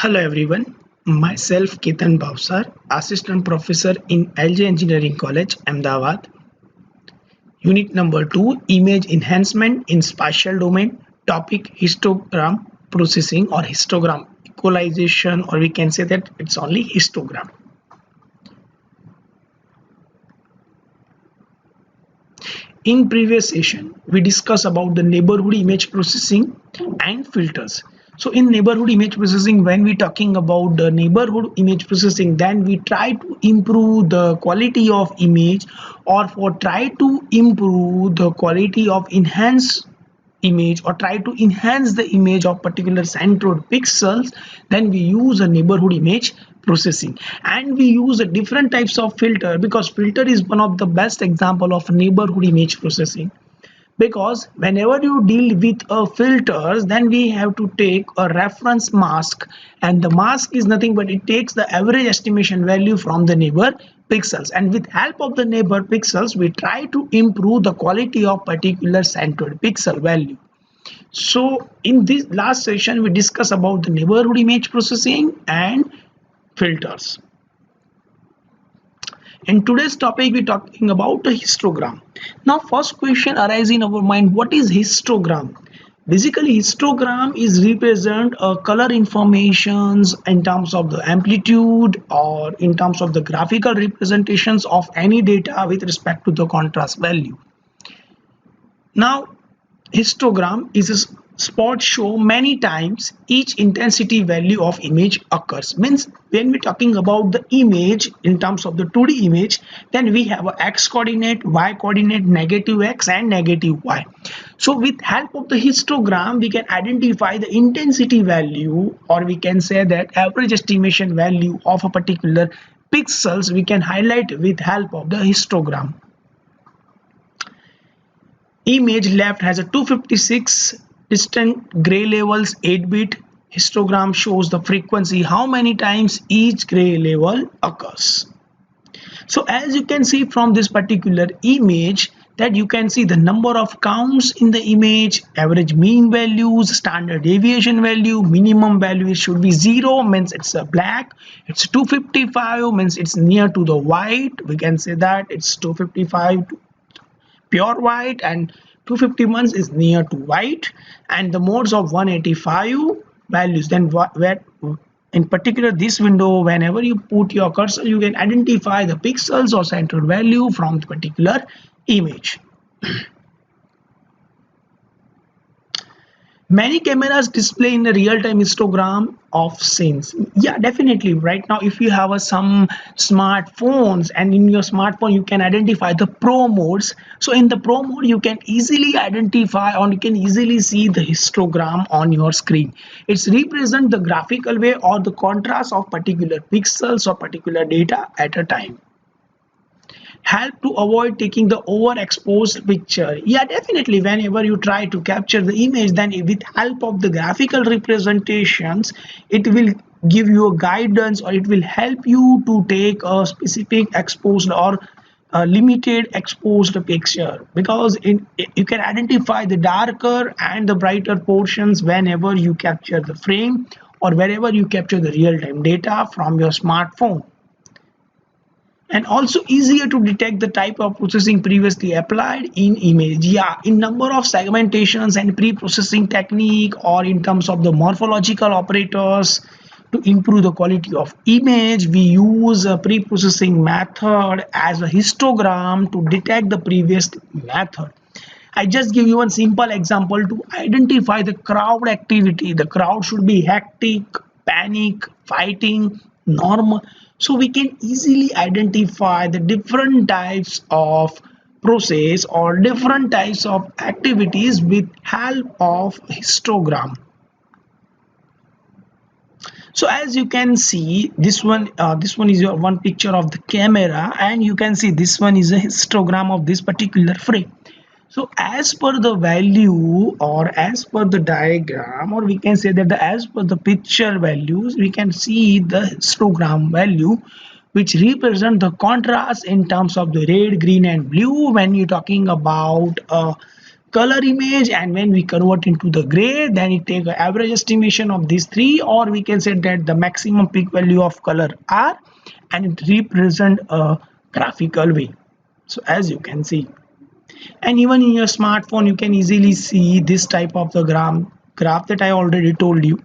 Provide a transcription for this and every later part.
Hello everyone, myself Ketan Bhavsar, Assistant Professor in LJ Engineering College, Ahmedabad. Unit number 2, Image Enhancement in Spatial Domain, topic histogram processing or histogram equalization, or we can say that it's only histogram. In previous session, we discussed about the neighborhood image processing and filters. So in neighborhood image processing, when we talking about the neighborhood image processing, then we try to improve the quality of image, or for try to improve the quality of enhanced image, or try to enhance the image of particular centroid pixels, then we use a neighborhood image processing. And we use a different types of filter, because filter is one of the best example of neighborhood image processing. Because whenever you deal with a filters, then we have to take a reference mask, and the mask is nothing but it takes the average estimation value from the neighbor pixels, and with help of the neighbor pixels we try to improve the quality of particular centered pixel value. So in this last session we discuss about the neighborhood image processing and filters. In today's topic, we're talking about the histogram. Now, first question arises in our mind: what is histogram? Basically, histogram is represent color informations in terms of the amplitude, or in terms of the graphical representations of any data with respect to the contrast value. Now, histogram is a spot show many times each intensity value of image occurs. Means when we're talking about the image in terms of the 2D image, then we have a x coordinate, y coordinate, negative x and negative y. So with help of the histogram we can identify the intensity value, or we can say that average estimation value of a particular pixels we can highlight with help of the histogram. Image left has a 256 distant gray levels, 8-bit. Histogram shows the frequency, how many times each gray level occurs. So as you can see from this particular image, that you can see the number of counts in the image, average mean values, standard deviation value, minimum value should be 0, means it's a black. It's 255 means it's near to the white. We can say that it's 255 to pure white, and 251 is near to white, and the modes of 185 values. Then where in particular this window, whenever you put your cursor, you can identify the pixels or central value from the particular image. Many cameras display in the real-time histogram of scenes. Yeah, definitely. Right now, if you have some smartphones, and in your smartphone you can identify the pro modes. So in the pro mode you can easily identify, or you can easily see the histogram on your screen. It's represent the graphical way or the contrast of particular pixels or particular data at a time. Help to avoid taking the overexposed picture. Yeah, definitely. Whenever you try to capture the image, then with help of the graphical representations, it will give you a guidance, or it will help you to take a specific exposed or a limited exposed picture, because you can identify the darker and the brighter portions whenever you capture the frame, or wherever you capture the real-time data from your smartphone. And also easier to detect the type of processing previously applied in image. Yeah, in number of segmentations and pre-processing technique, or in terms of the morphological operators to improve the quality of image, we use a pre-processing method as a histogram to detect the previous method. I just give you one simple example to identify the crowd activity. The crowd should be hectic, panic, fighting, normal. So we can easily identify the different types of process or different types of activities with help of histogram. So as you can see, this one is your one picture of the camera, and you can see this one is a histogram of this particular frame. So as per the value, or as per the diagram, or we can say that as per the picture values, we can see the histogram value, which represent the contrast in terms of the red, green and blue when you're talking about color image, and when we convert into the gray, then it take an average estimation of these three, or we can say that the maximum peak value of color R, and it represent a graphical way. So as you can see, and even in your smartphone you can easily see this type of the graph that I already told you.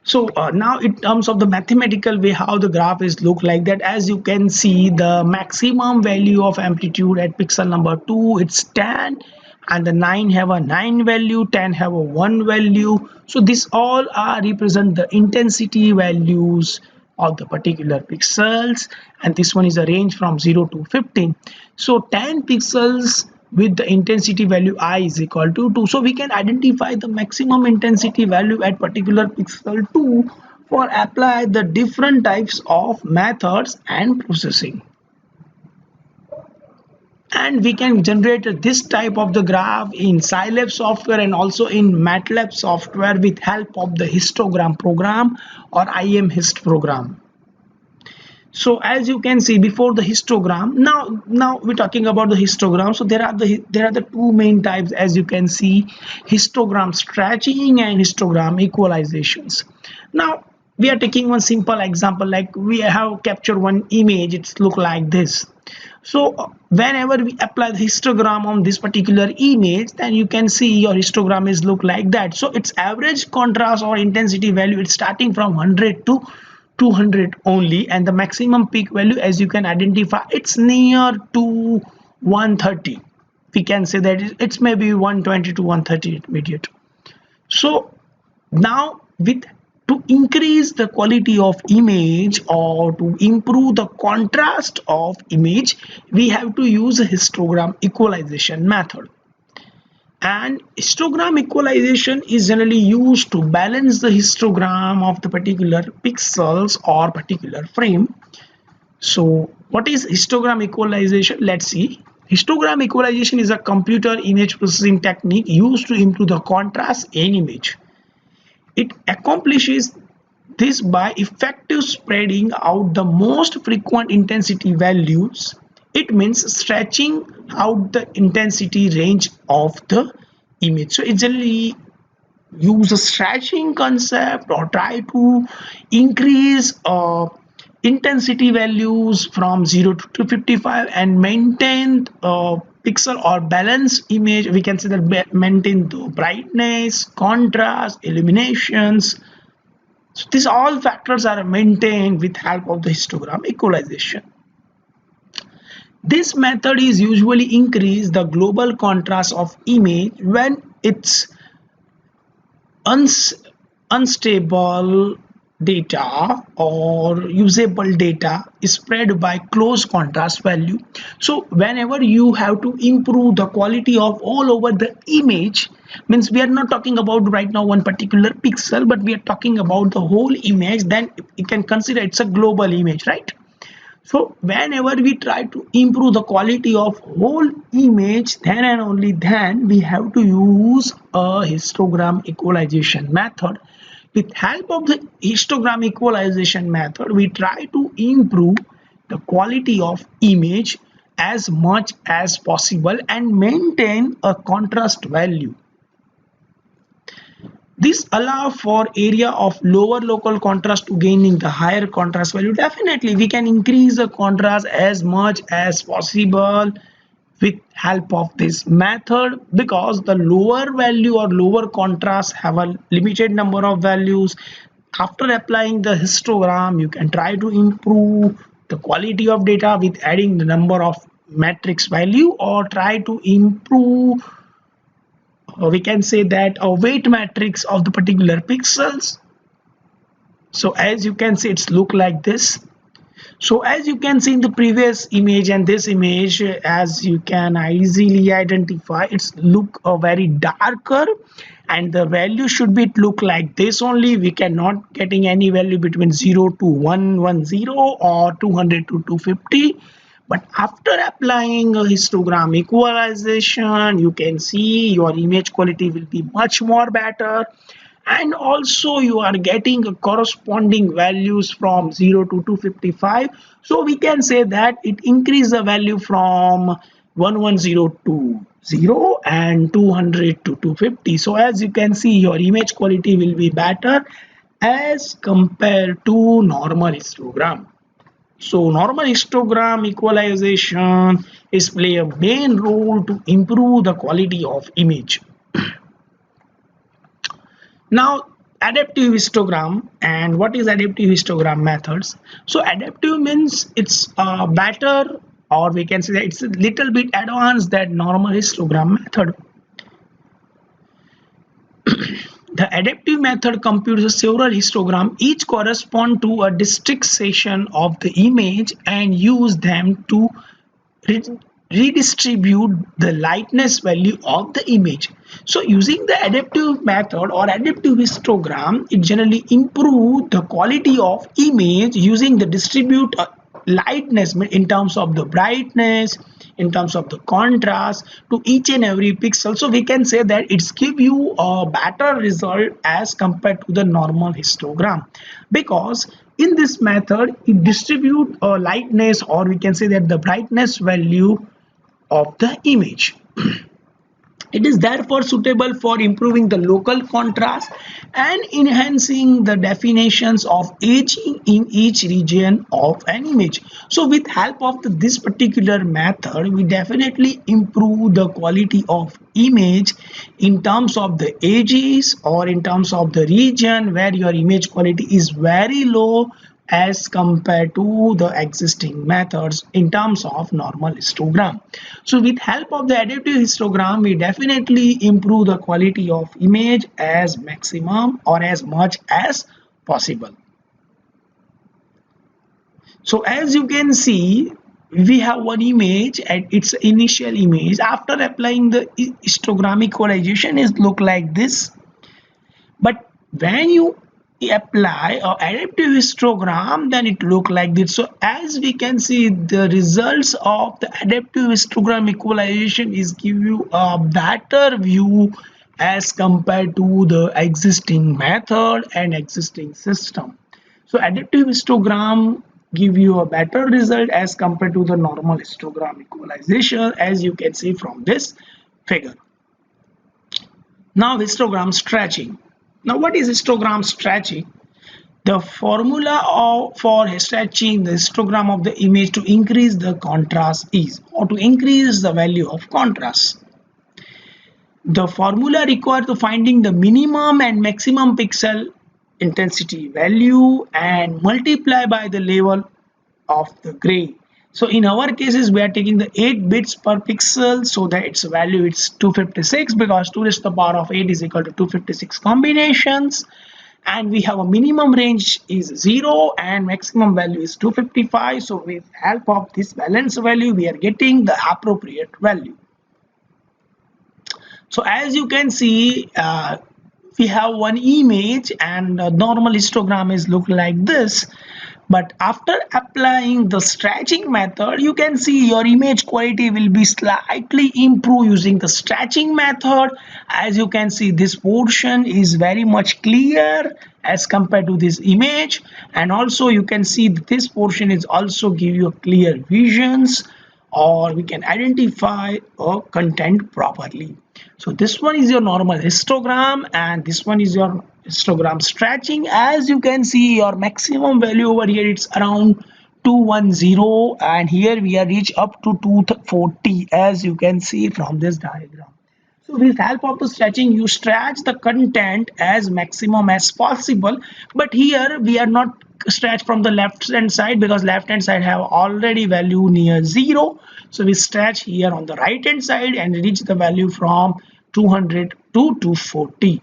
So now in terms of the mathematical way how the graph is look like that, as you can see the maximum value of amplitude at pixel number 2, it's 10, and the 9 have a 9 value, 10 have a 1 value. So this all are represent the intensity values of the particular pixels, and this one is a range from 0 to 15. So 10 pixels with the intensity value I is equal to 2. So we can identify the maximum intensity value at particular pixel 2 for apply the different types of methods and processing. And we can generate this type of the graph in Scilab software and also in MATLAB software with help of the histogram program or IMHist program. So as you can see before the histogram, now we're talking about the histogram. So there are the two main types, as you can see, histogram stretching and histogram equalizations. Now we are taking one simple example, like we have captured one image, it's look like this. So whenever we apply the histogram on this particular image, then you can see your histogram is look like that. So its average contrast or intensity value, it's starting from 100 to 200 only, and the maximum peak value, as you can identify, it's near to 130. We can say that it's maybe 120 to 130 intermediate. So now to increase the quality of image or to improve the contrast of image, we have to use a histogram equalization method. And histogram equalization is generally used to balance the histogram of the particular pixels or particular frame. So what is histogram equalization? Let's see. Histogram equalization is a computer image processing technique used to improve the contrast in image. It accomplishes this by effective spreading out the most frequent intensity values. It means stretching out the intensity range of the image. So it generally use a stretching concept or try to increase intensity values from 0 to 255 and maintain pixel or balance image. We can say that maintain the brightness, contrast, illuminations. So these all factors are maintained with help of the histogram equalization. This method is usually increase the global contrast of image when its unstable data or usable data is spread by close contrast value. So whenever you have to improve the quality of all over the image, means we are not talking about right now one particular pixel, but we are talking about the whole image, then you can consider it's a global image, right? So whenever we try to improve the quality of whole image, then and only then we have to use a histogram equalization method. With help of the histogram equalization method, we try to improve the quality of image as much as possible and maintain a contrast value. This allows for area of lower local contrast to gaining the higher contrast value. Definitely we can increase the contrast as much as possible with help of this method, because the lower value or lower contrast have a limited number of values. After applying the histogram, you can try to improve the quality of data with adding the number of matrix value, or try to improve, we can say that a weight matrix of the particular pixels. So as you can see, it's look like this. So as you can see in the previous image and this image, as you can easily identify, it's look very darker, and the value should be look like this only. We cannot getting any value between 0 to 110 or 200 to 250. But after applying a histogram equalization, you can see your image quality will be much more better, and also you are getting a corresponding values from 0 to 255. So we can say that it increased the value from 110 to 0 and 200 to 250. So as you can see, your image quality will be better as compared to normal histogram. So normal histogram equalization is play a main role to improve the quality of image. Now adaptive histogram, and what is adaptive histogram methods? So adaptive means it's better, or we can say that it's a little bit advanced than normal histogram method. The adaptive method computes several histograms, each correspond to a distinct section of the image, and use them to redistribute the lightness value of the image. So using the adaptive method or adaptive histogram, it generally improve the quality of image using the distribute lightness in terms of the brightness, in terms of the contrast to each and every pixel. So we can say that it's give you a better result as compared to the normal histogram, because in this method it distribute a lightness, or we can say that the brightness value of the image. It is therefore suitable for improving the local contrast and enhancing the definitions of aging in each region of an image. So with help of this particular method, we definitely improve the quality of image in terms of the edges, or in terms of the region where your image quality is very low as compared to the existing methods in terms of normal histogram. So with help of the adaptive histogram, we definitely improve the quality of image as maximum or as much as possible. So as you can see, we have one image at its initial image. After applying the histogram equalization, it look like this. But when you apply a adaptive histogram, then it look like this. So as we can see, the results of the adaptive histogram equalization is give you a better view as compared to the existing method and existing system. So adaptive histogram give you a better result as compared to the normal histogram equalization, as you can see from this figure. Now histogram stretching. Now what is histogram stretching? The formula for stretching the histogram of the image to increase the contrast is, or to increase the value of contrast. The formula required to finding the minimum and maximum pixel intensity value and multiply by the level of the gray. So in our cases, we are taking the 8 bits per pixel, so that its value is 256, because 2 raised to the power of 8 is equal to 256 combinations, and we have a minimum range is 0 and maximum value is 255. So with help of this balance value, we are getting the appropriate value. So as you can see, we have one image, and normal histogram is look like this. But after applying the stretching method, you can see your image quality will be slightly improved using the stretching method. As you can see, this portion is very much clear as compared to this image, and also you can see that this portion is also give you a clear visions, or we can identify a content properly. So this one is your normal histogram, and this one is your histogram stretching. As you can see, your maximum value over here, it's around 210, and here we are reach up to 240, as you can see from this diagram. So with help of the stretching, you stretch the content as maximum as possible. But here we are not stretch from the left hand side, because left hand side have already value near 0. So we stretch here on the right hand side and reach the value from 200 to 240.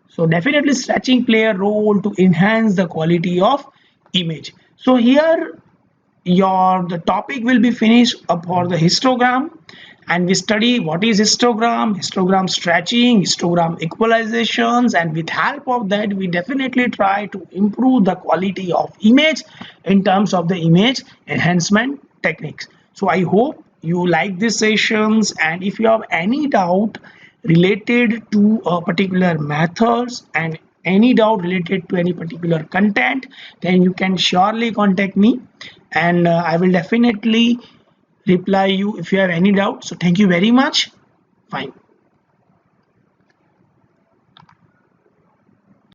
So definitely stretching play a role to enhance the quality of image. So here the topic will be finished for the histogram, and we study what is histogram, histogram stretching, histogram equalizations, and with help of that we definitely try to improve the quality of image in terms of the image enhancement techniques. So I hope you like these sessions, and if you have any doubt related to a particular methods and any doubt related to any particular content, then you can surely contact me, and I will definitely reply you if you have any doubt. So thank you very much. Fine.